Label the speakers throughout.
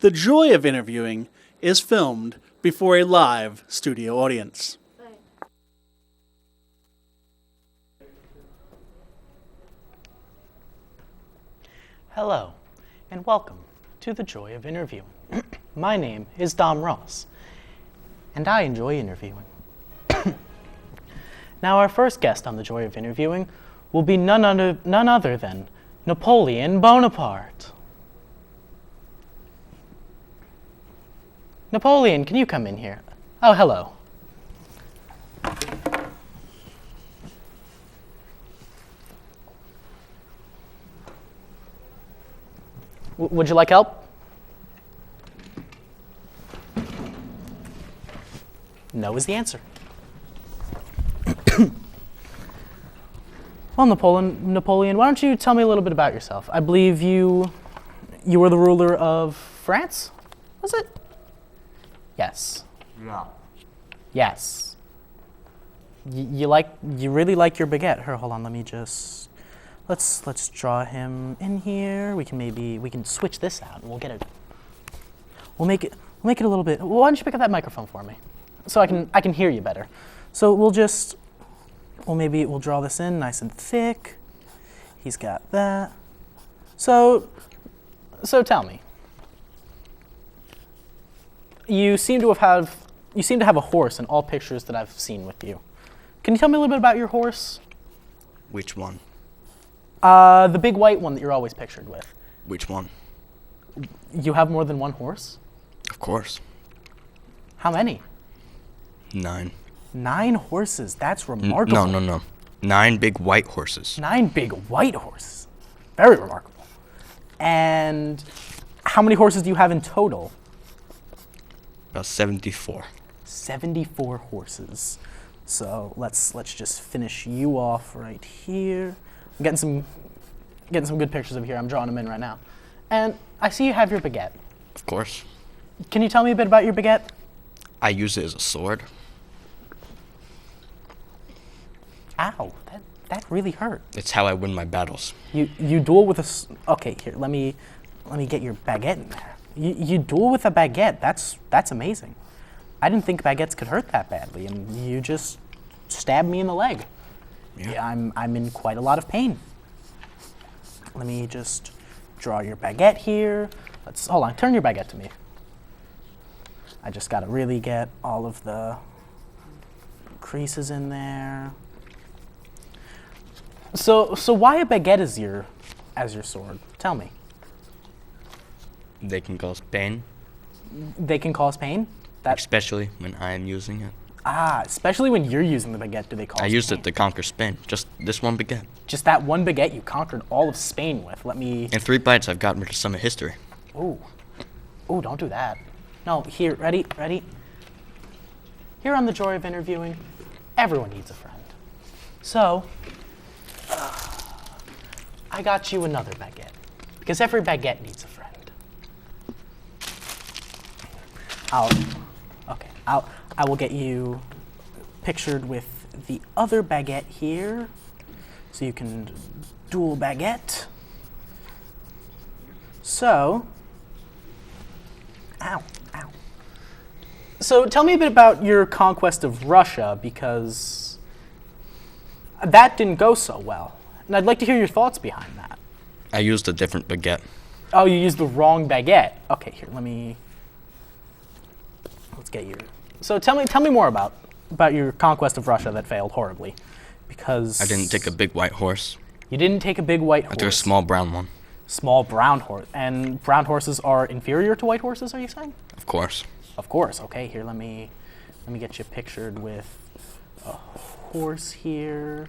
Speaker 1: The joy of interviewing is filmed before a live studio audience.
Speaker 2: Hello, and welcome to The Joy of Interviewing. My name is Dom Ross, and I enjoy interviewing. Now, our first guest on The Joy of Interviewing will be none other than Napoleon Bonaparte. Napoleon, can you come in here? Oh, hello. Would you like help? No is the answer. Well, Napoleon, why don't you tell me a little bit about yourself? I believe you were the ruler of France, was it? Yes.
Speaker 3: Yeah.
Speaker 2: Yes. You really like your baguette. Here, hold on, let me just let's draw him in here. We can switch this out and we'll make it a little bit. Why don't you pick up that microphone for me? So I can hear you better. So we'll draw this in nice and thick. He's got that. So tell me. You seem to have a horse in all pictures that I've seen with you. Can you tell me a little bit about your horse?
Speaker 3: Which one?
Speaker 2: The big white one that you're always pictured with.
Speaker 3: Which one?
Speaker 2: You have more than one horse?
Speaker 3: Of course.
Speaker 2: How many?
Speaker 3: 9.
Speaker 2: 9 horses. That's remarkable.
Speaker 3: No. 9 big white horses.
Speaker 2: 9 big white horses. Very remarkable. And how many horses do you have in total?
Speaker 3: About 74.
Speaker 2: 74 horses. So let's just finish you off right here. I'm getting some good pictures of here. I'm drawing them in right now. And I see you have your baguette.
Speaker 3: Of course.
Speaker 2: Can you tell me a bit about your baguette?
Speaker 3: I use it as a sword.
Speaker 2: Ow, that really hurt.
Speaker 3: It's how I win my battles.
Speaker 2: You duel with okay, here, let me get your baguette in there. You duel with a baguette. That's amazing. I didn't think baguettes could hurt that badly, and you just stabbed me in the leg. Yeah, I'm in quite a lot of pain. Let me just draw your baguette here. Hold on, turn your baguette to me. I just gotta really get all of the creases in there. So why a baguette as your sword? Tell me.
Speaker 3: They can cause pain.
Speaker 2: They can cause pain?
Speaker 3: Especially when I am using it.
Speaker 2: Especially when you're using the baguette, do they cause pain?
Speaker 3: I used it to conquer Spain. Just this one baguette.
Speaker 2: Just that one baguette you conquered all of Spain with. In
Speaker 3: 3 bites, I've gotten rid of some of history.
Speaker 2: Ooh, don't do that. No, here, ready? Here on The Joy of Interviewing, everyone needs a friend. So, I got you another baguette, because every baguette needs a friend. I will get you pictured with the other baguette here, so you can dual baguette. So, ow. So tell me a bit about your conquest of Russia, because that didn't go so well. And I'd like to hear your thoughts behind that.
Speaker 3: I used a different baguette.
Speaker 2: Oh, you used the wrong baguette. Okay, here, let's get you. So tell me more about your conquest of Russia that failed horribly, because
Speaker 3: I didn't take a big white horse.
Speaker 2: You didn't take a big white horse.
Speaker 3: I took a small brown one.
Speaker 2: Small brown horse. And brown horses are inferior to white horses, are you saying?
Speaker 3: Of course.
Speaker 2: Of course. Okay, here, let me get you pictured with a horse here.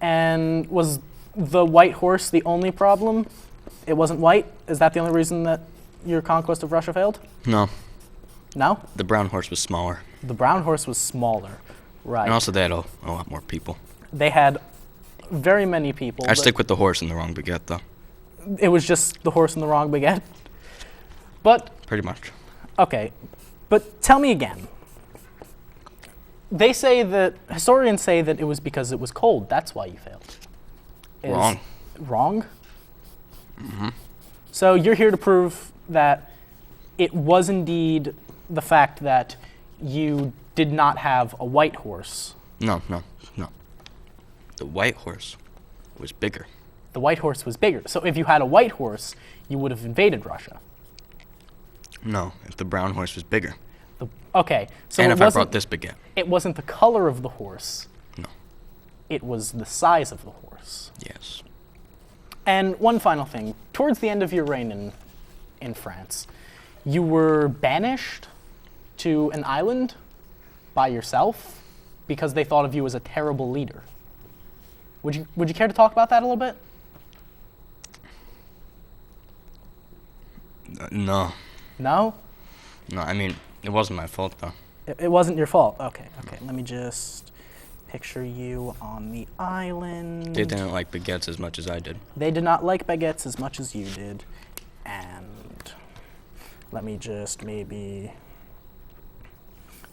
Speaker 2: And was the white horse the only problem? It wasn't white? Is that the only reason that your conquest of Russia failed?
Speaker 3: No.
Speaker 2: No?
Speaker 3: The brown horse was smaller.
Speaker 2: The brown horse was smaller, right.
Speaker 3: And also they had a lot more people.
Speaker 2: They had very many people.
Speaker 3: I stick with the horse and the wrong baguette, though.
Speaker 2: It was just the horse and the wrong baguette? But...
Speaker 3: Pretty much.
Speaker 2: Okay, but tell me again. Historians say that it was because it was cold. That's why you failed.
Speaker 3: Wrong.
Speaker 2: Wrong? So you're here to prove that it was indeed the fact that you did not have a white horse.
Speaker 3: No. The white horse was bigger.
Speaker 2: The white horse was bigger. So if you had a white horse, you would have invaded Russia.
Speaker 3: No, if the brown horse was bigger.
Speaker 2: Okay, so
Speaker 3: And
Speaker 2: it
Speaker 3: if I
Speaker 2: wasn't,
Speaker 3: brought this baguette.
Speaker 2: it wasn't the color of the horse.
Speaker 3: No.
Speaker 2: It was the size of the horse.
Speaker 3: Yes.
Speaker 2: And one final thing. Towards the end of your reign in France, you were banished to an island by yourself because they thought of you as a terrible leader. Would you care to talk about that a little bit?
Speaker 3: No.
Speaker 2: No?
Speaker 3: No, I mean, it wasn't my fault, though.
Speaker 2: It wasn't your fault. Okay. Let me just picture you on the island.
Speaker 3: They didn't like baguettes as much as I did.
Speaker 2: They did not like baguettes as much as you did. And let me just maybe...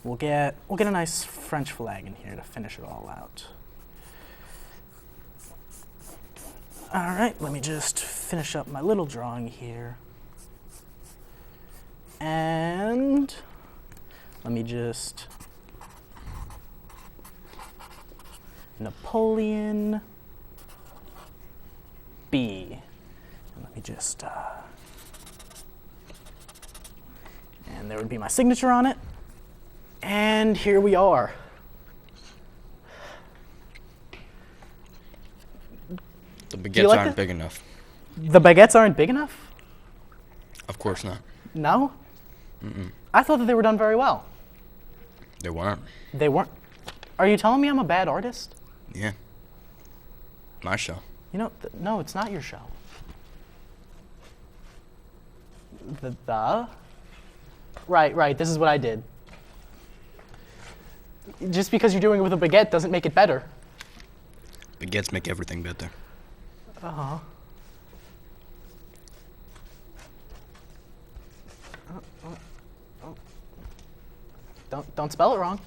Speaker 2: We'll get a nice French flag in here to finish it all out. All right, let me just finish up my little drawing here. And let me just... Napoleon B. And let me just... and there would be my signature on it. And here we are.
Speaker 3: The baguettes
Speaker 2: like
Speaker 3: aren't
Speaker 2: it?
Speaker 3: big enough.
Speaker 2: The baguettes aren't big enough?
Speaker 3: Of course not.
Speaker 2: No? I thought that they were done very well.
Speaker 3: They weren't.
Speaker 2: They weren't. Are you telling me I'm a bad artist?
Speaker 3: Yeah. My show.
Speaker 2: You know, no, it's not your show. Right, this is what I did. Just because you're doing it with a baguette doesn't make it better.
Speaker 3: Baguettes make everything better.
Speaker 2: Uh-huh. Don't spell it wrong.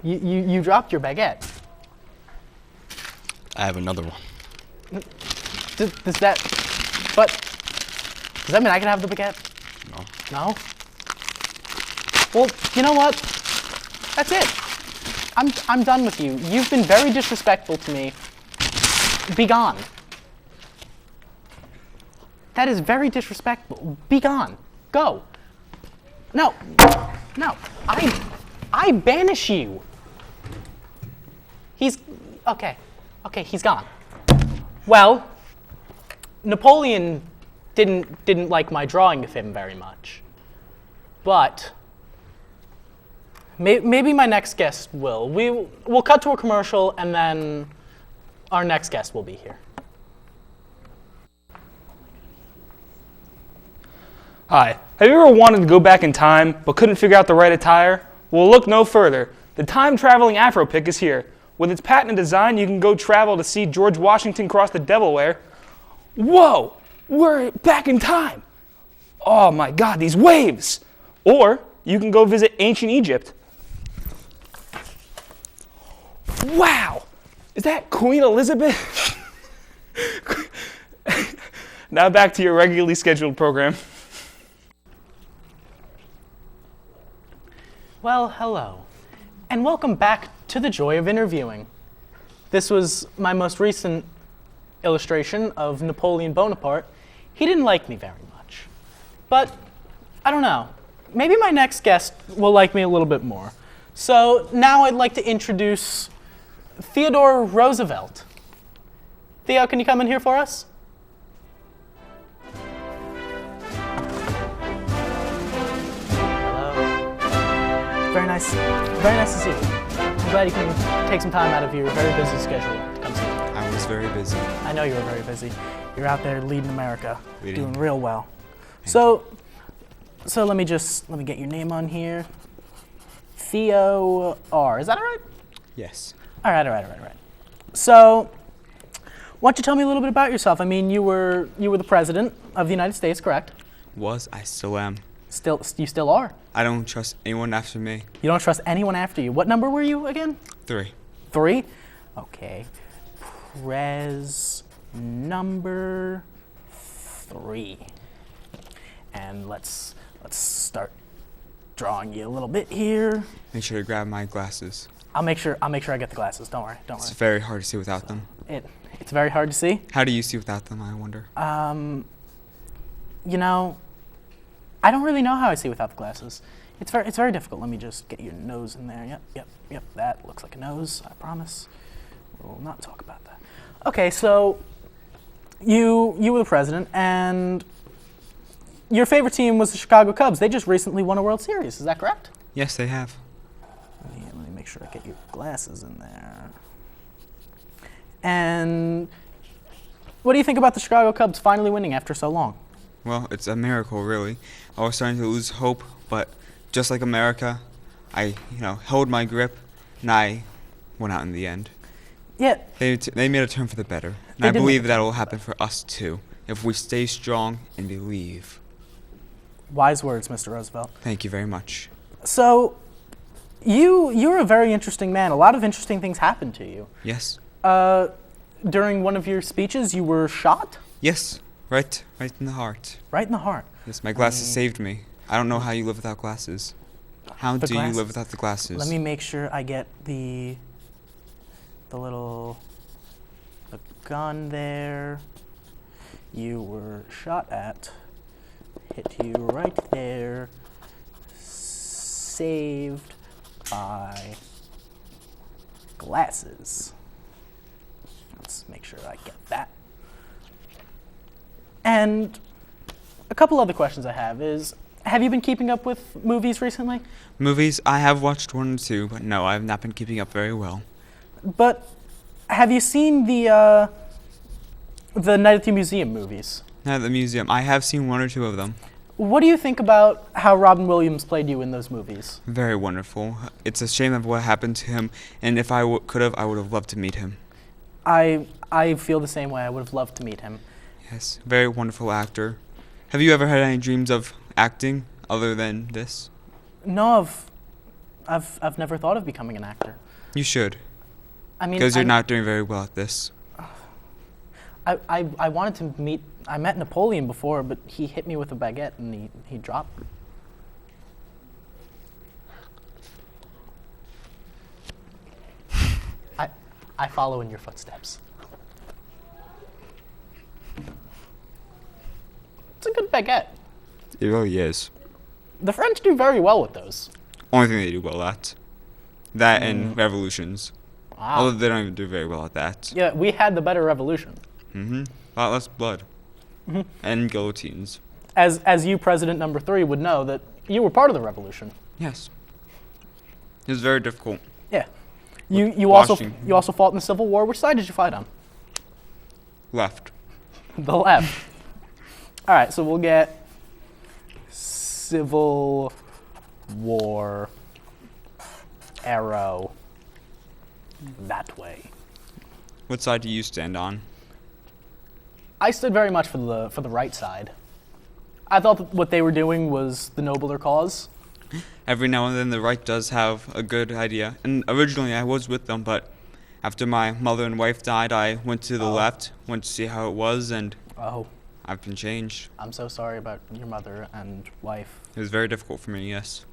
Speaker 2: You dropped your baguette.
Speaker 3: I have another one.
Speaker 2: Does that mean I can have the baguette?
Speaker 3: No.
Speaker 2: No? Well, you know what? That's it. I'm done with you. You've been very disrespectful to me. Be gone. That is very disrespectful. Be gone. Go. No. I banish you. He's okay, he's gone. Well, Napoleon didn't like my drawing of him very much. But maybe my next guest will. We'll cut to a commercial and then our next guest will be here.
Speaker 4: Hi, have you ever wanted to go back in time but couldn't figure out the right attire? Well, look no further. The time-traveling Afro pick is here. With its patented design, you can go travel to see George Washington cross the Delaware. Whoa, we're back in time. Oh my God, these waves. Or you can go visit ancient Egypt. Wow, is that Queen Elizabeth? Now back to your regularly scheduled program.
Speaker 2: Well, hello, and welcome back to the joy of interviewing. This was my most recent illustration of Napoleon Bonaparte. He didn't like me very much, but I don't know. Maybe my next guest will like me a little bit more. So now I'd like to introduce Theodore Roosevelt. Theo, can you come in here for us? Very nice to see you. I'm glad you can take some time out of your very busy schedule to come see me.
Speaker 5: I was very busy.
Speaker 2: I know you were very busy. You're out there leading America,
Speaker 5: Leading.
Speaker 2: doing real well. So let me get your name on here. Theo R. Is that all right?
Speaker 5: Yes.
Speaker 2: All right. So, why don't you tell me a little bit about yourself? I mean, you were the president of the United States, correct?
Speaker 5: I still am.
Speaker 2: You still are.
Speaker 5: I don't trust anyone after me.
Speaker 2: You don't trust anyone after you. What number were you again?
Speaker 5: 3.
Speaker 2: 3? Okay. Pres number 3. And let's start drawing you a little bit here.
Speaker 5: Make sure to grab my glasses.
Speaker 2: I'll make sure I get the glasses. Don't worry.
Speaker 5: It's very hard to see without them.
Speaker 2: It's very hard to see.
Speaker 5: How do you see without them, I wonder?
Speaker 2: You know, I don't really know how I see without the glasses. It's very difficult. Let me just get your nose in there. Yep. That looks like a nose. I promise. We'll not talk about that. Okay, so you were the president, and your favorite team was the Chicago Cubs. They just recently won a World Series. Is that correct?
Speaker 5: Yes, they have.
Speaker 2: Let me make sure I get your glasses in there. And what do you think about the Chicago Cubs finally winning after so long?
Speaker 5: Well, it's a miracle, really. I was starting to lose hope, but just like America, I, held my grip, and I went out in the end.
Speaker 2: Yeah.
Speaker 5: They made a turn for the better, and I believe that will happen for us too, if we stay strong and believe.
Speaker 2: Wise words, Mr. Roosevelt.
Speaker 5: Thank you very much.
Speaker 2: So, you're a very interesting man. A lot of interesting things happened to you.
Speaker 5: Yes.
Speaker 2: During one of your speeches, you were shot?
Speaker 5: Yes, right in the heart.
Speaker 2: Right in the heart.
Speaker 5: Yes, my glasses saved me. I don't know how you live without glasses. How do you live without the glasses?
Speaker 2: Let me make sure I get the gun there. You were shot at. Hit you right there. Saved by glasses. Let's make sure I get that. And a couple other questions I have is, have you been keeping up with movies recently?
Speaker 5: Movies, I have watched 1 or 2, but no, I have not been keeping up very well.
Speaker 2: But have you seen the Night at the Museum movies?
Speaker 5: Night at the Museum, I have seen 1 or 2 of them.
Speaker 2: What do you think about how Robin Williams played you in those movies?
Speaker 5: Very wonderful. It's a shame of what happened to him, and if I could have, I would have loved to meet him.
Speaker 2: I feel the same way. I would have loved to meet him.
Speaker 5: Yes, very wonderful actor. Have you ever had any dreams of acting other than this?
Speaker 2: No, I've never thought of becoming an actor.
Speaker 5: You should,
Speaker 2: I mean,
Speaker 5: because you're not doing very well at this.
Speaker 2: I wanted to meet. I met Napoleon before, but he hit me with a baguette and he dropped me. I follow in your footsteps. It's a good baguette.
Speaker 5: It really is.
Speaker 2: The French do very well with those.
Speaker 5: Only thing they do well at. That and revolutions.
Speaker 2: Wow.
Speaker 5: Although they don't even do very well at that.
Speaker 2: Yeah, we had the better revolution.
Speaker 5: A lot less blood. And guillotines.
Speaker 2: As you, President number 3, would know that you were part of the revolution.
Speaker 5: Yes. It was very difficult.
Speaker 2: Yeah. You also fought in the Civil War. Which side did you fight on?
Speaker 5: Left.
Speaker 2: The left. All right, so we'll get Civil War arrow that way.
Speaker 5: What side do you stand on?
Speaker 2: I stood very much for the right side. I thought that what they were doing was the nobler cause.
Speaker 5: Every now and then the right does have a good idea. And originally I was with them, but after my mother and wife died, I went to the left, went to see how it was, and I've been changed.
Speaker 2: I'm so sorry about your mother and wife.
Speaker 5: It was very difficult for me, yes.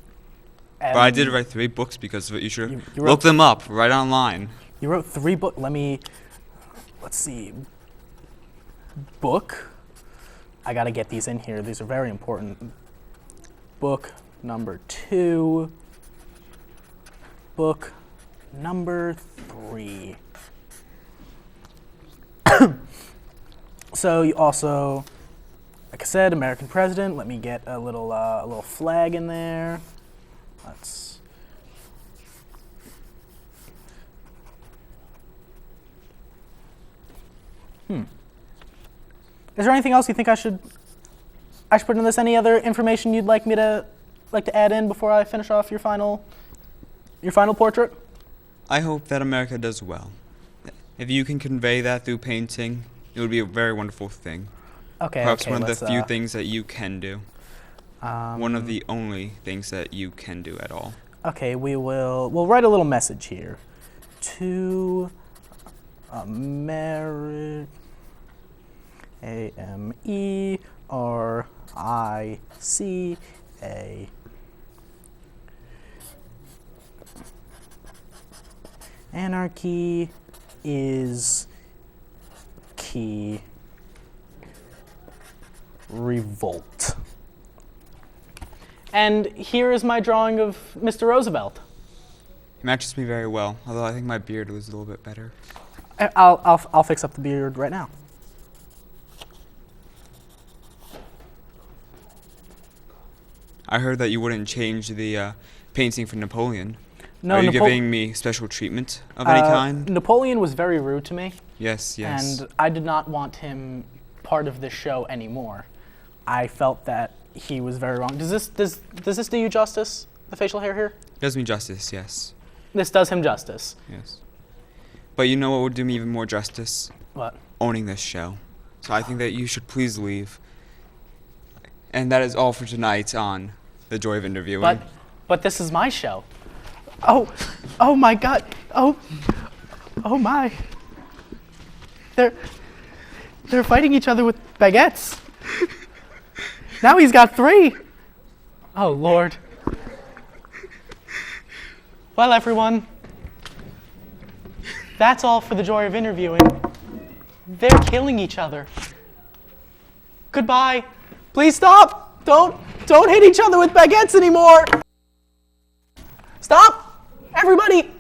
Speaker 5: But I did write 3 books because of it. You should
Speaker 2: you
Speaker 5: look them up right online.
Speaker 2: You wrote 3 books. Let's see. Book. I gotta get these in here. These are very important. Book number 2. Book number 3. So you also, like I said, American president. Let me get a little flag in there. Let's. Is there anything else you think I should put in this? Any other information you'd like to add in before I finish off your final portrait?
Speaker 5: I hope that America does well. If you can convey that through painting, it would be a very wonderful thing.
Speaker 2: Okay.
Speaker 5: Perhaps one of
Speaker 2: let's,
Speaker 5: the few things that you can do. One of the only things that you can do at all.
Speaker 2: Okay, we'll write a little message here. To America, America. Anarchy is key. Revolt. And here is my drawing of Mr. Roosevelt.
Speaker 5: It matches me very well, although I think my beard was a little bit better.
Speaker 2: I'll fix up the beard right now.
Speaker 5: I heard that you wouldn't change the painting for Napoleon.
Speaker 2: No,
Speaker 5: Are you giving me special treatment of any kind?
Speaker 2: Napoleon was very rude to me.
Speaker 5: Yes.
Speaker 2: And I did not want him part of this show anymore. I felt that he was very wrong. Does this do you justice, the facial hair here?
Speaker 5: Does me justice, yes.
Speaker 2: This does him justice.
Speaker 5: Yes. But you know what would do me even more justice?
Speaker 2: What?
Speaker 5: Owning this show. So I think that you should please leave. And that is all for tonight on The Joy of Interviewing.
Speaker 2: But this is my show. Oh my God. Oh my. They're fighting each other with baguettes. Now he's got 3. Oh Lord. Well, everyone, that's all for The Joy of Interviewing. They're killing each other. Goodbye. Please stop. Don't hit each other with baguettes anymore. Stop, everybody.